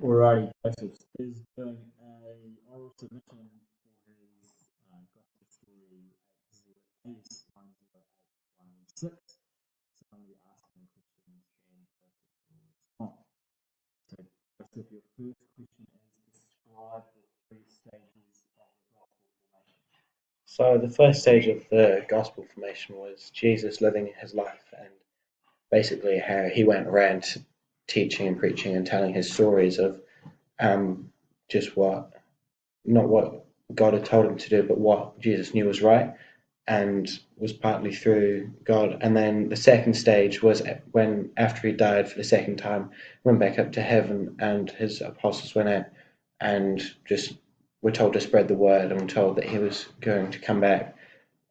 Alrighty, Joseph is doing a oral submission for his gospel story 808908116. So I'm going to be asking questions and Joseph will respond. So Joseph, your first question is describe the three stages of the gospel formation. So the first stage of the gospel formation was Jesus living his life and basically how he went around teaching and preaching and telling his stories of just not what God had told him to do, but what Jesus knew was right and was partly through God. And then the second stage was when, after he died for the second time, went back up to heaven and his apostles went out and just were told to spread the word and were told that he was going to come back.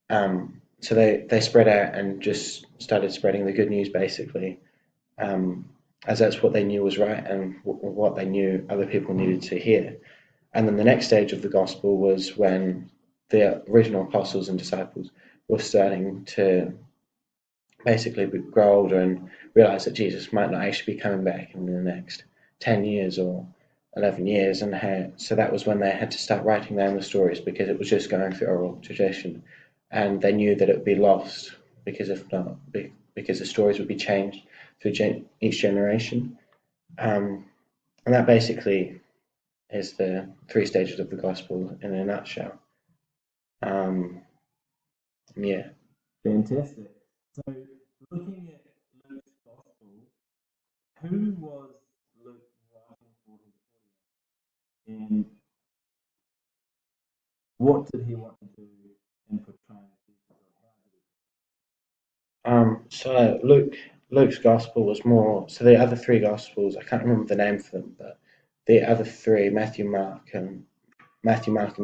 So they spread out and just started spreading the good news basically, as that's what they knew was right and what they knew other people needed to hear. And then the next stage of the gospel was when the original apostles and disciples were starting to basically grow older and realize that Jesus might not actually be coming back in the next 10 years or 11 years. So that was when they had to start writing down the stories because it was just going through oral tradition. And they knew that it would be lost because if not, because the stories would be changed through each generation. And that basically is the three stages of the gospel in a nutshell. Yeah. Fantastic. So looking at Luke's gospel, who was Luke writing for his audience? And what did he want to do in portraying Jesus, or how did he? So Luke's gospel was more. So the other three gospels, I can't remember the name for them, but the other three, Matthew, Mark, and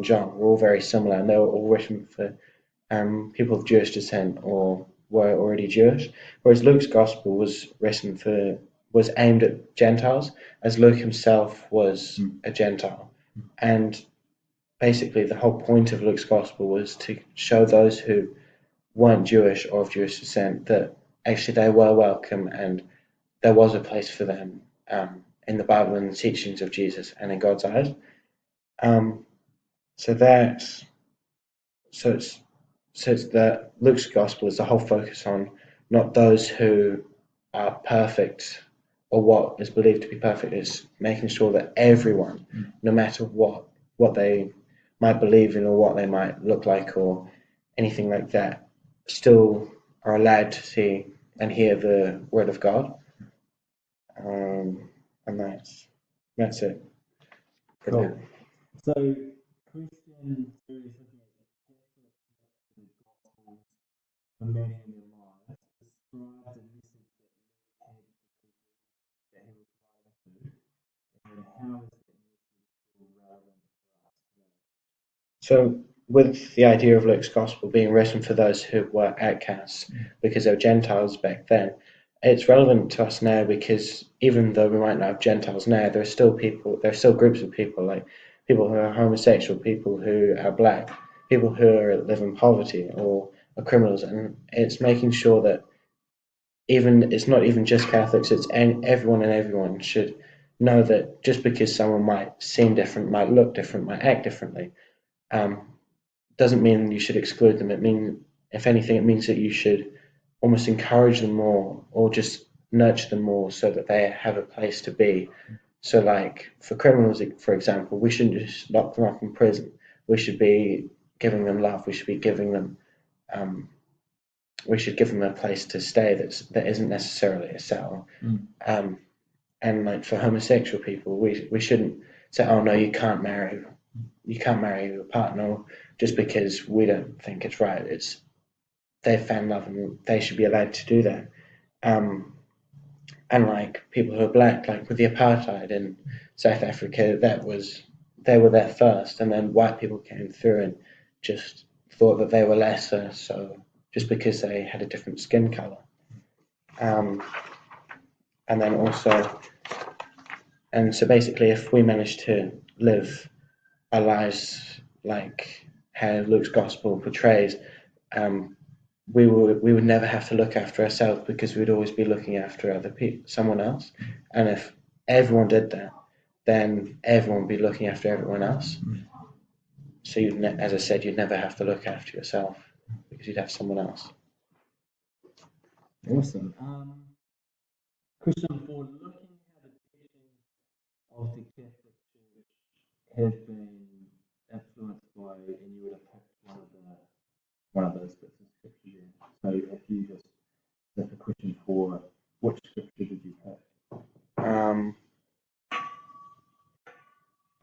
John, were all very similar, and they were all written for people of Jewish descent or were already Jewish. Whereas Luke's gospel was aimed at Gentiles, as Luke himself was a Gentile, and basically the whole point of Luke's gospel was to show those who weren't Jewish or of Jewish descent that actually they were welcome and there was a place for them in the Bible and the teachings of Jesus and in God's eyes. Um, so that's so it's that Luke's gospel is the whole focus on not those who are perfect or what is believed to be perfect. It's making sure that everyone, no matter what they might believe in or what they might look like or anything like that, still are allowed to see and hear the word of God. And that's it. Cool. So, Christian who is looking at the gospel for many in their lives, describe the message that Luke had for people that he was writing to, and how is that message still relevant for us today? So, with the idea of Luke's gospel being written for those who were outcasts because they were Gentiles back then, it's relevant to us now because even though we might not have Gentiles now, there are still groups of people like people who are homosexual, people who are black, people who live in poverty or are criminals, and it's making sure that even it's not even just Catholics, it's everyone, and everyone should know that just because someone might seem different, might look different, might act differently, um, doesn't mean you should exclude them. If anything, it means that you should almost encourage them more or just nurture them more so that they have a place to be. So, like for criminals, for example, we shouldn't just lock them up in prison. We should be giving them love. Um, we should give them a place to stay that isn't necessarily a cell. Um, and like for homosexual people, we shouldn't say, oh no, you can't marry your partner just because we don't think it's right. They've found love and they should be allowed to do that. Um, and like people who are black, like with the apartheid in South Africa, they were there first, and then white people came through and just thought that they were lesser, so just because they had a different skin color. Um, and then also, and so basically, if we manage to live our lives like how Luke's gospel portrays, um, we would never have to look after ourselves because we'd always be looking after someone else. And if everyone did that, then everyone would be looking after everyone else. So, as I said, you'd never have to look after yourself because you'd have someone else. Awesome. Christian, for looking how the teaching of the Catholic Church has been influenced by, and you would have picked one of those bits of scripture there. So if you just, that's a question for which scripture did you pick?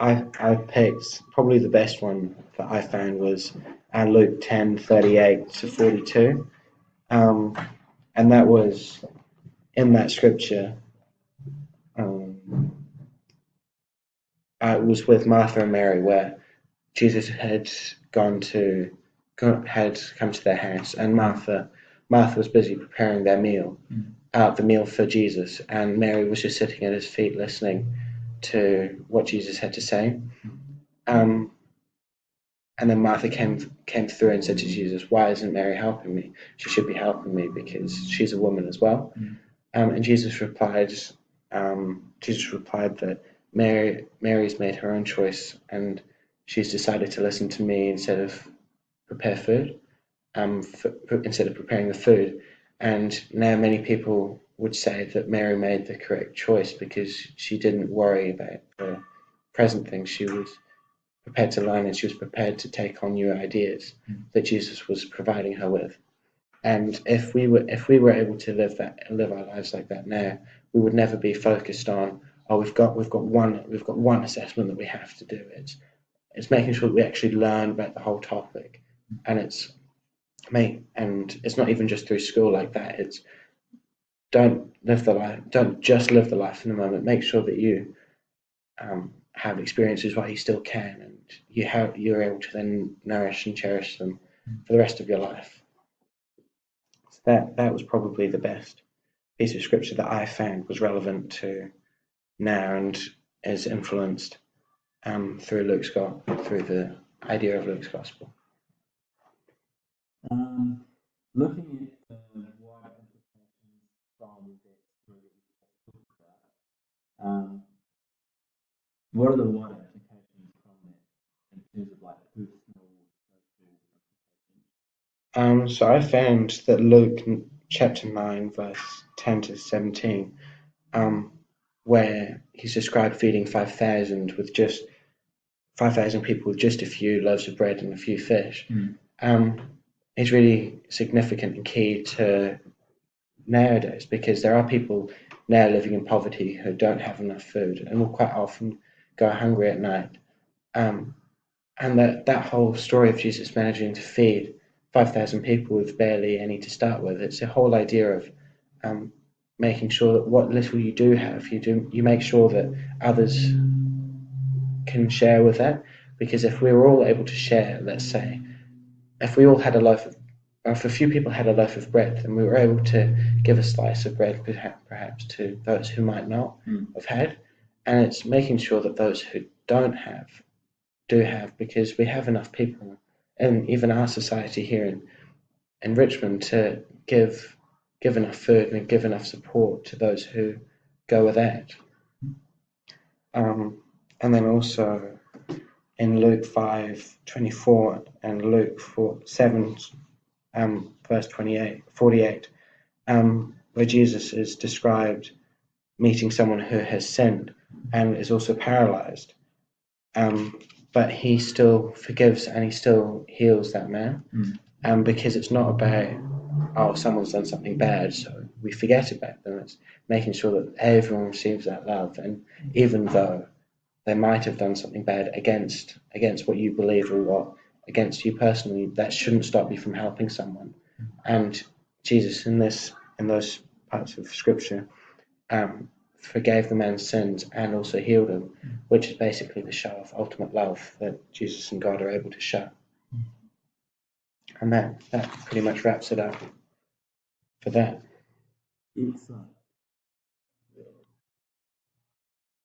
I picked probably the best one that I found was Luke 10:38 to 42, and that was in that scripture. It was with Martha and Mary, where Jesus had come to their house, and Martha was busy preparing their meal, the meal for Jesus, and Mary was just sitting at his feet listening to what Jesus had to say. And then Martha came through and said to Jesus, "Why isn't Mary helping me? She should be helping me because she's a woman as well." And Jesus replied that Mary's made her own choice, and she's decided to listen to me instead of prepare food, instead of preparing the food. And now many people would say that Mary made the correct choice because she didn't worry about the present things. She was prepared to learn, and she was prepared to take on new ideas that Jesus was providing her with. And if we were able to live our lives like that now, we would never be focused on, oh, we've got one assessment that we have to do. It's making sure that we actually learn about the whole topic, and it's not even just through school like that. It's don't just live the life in the moment. Make sure that you have experiences while you still can, and you're able to then nourish and cherish them for the rest of your life. So that was probably the best piece of scripture that I found was relevant to now and is influenced through the idea of Luke's gospel. Looking at the wider implications from that story that we just talked about, what are the wider implications from that in terms of like personal, social implications? So I found that Luke chapter 9 verse 10 to 17, where he's described feeding 5,000 people with just a few loaves of bread and a few fish, is really significant and key to nowadays, because there are people now living in poverty who don't have enough food and will quite often go hungry at night. And that whole story of Jesus managing to feed 5,000 people with barely any to start with, it's a whole idea of making sure that what little you do have, you make sure that others can share with that. Because if we were all able to share, let's say, if we all had if a few people had a loaf of bread, then we were able to give a slice of bread perhaps to those who might not have had. And it's making sure that those who don't have do have, because we have enough people, and even our society here in Richmond, to give enough food and give enough support to those who go without. And then also in Luke 5:24 and Luke 7 verse 48, where Jesus is described meeting someone who has sinned and is also paralyzed, but he still forgives and he still heals that man, because it's not about, oh, someone's done something bad, so we forget about them. It's making sure that everyone receives that love, and even though they might have done something bad against what you believe or what against you personally, that shouldn't stop you from helping someone. And Jesus in those parts of scripture forgave the man's sins and also healed him, which is basically the show of ultimate love that Jesus and God are able to show. And that pretty much wraps it up for that. Excellent.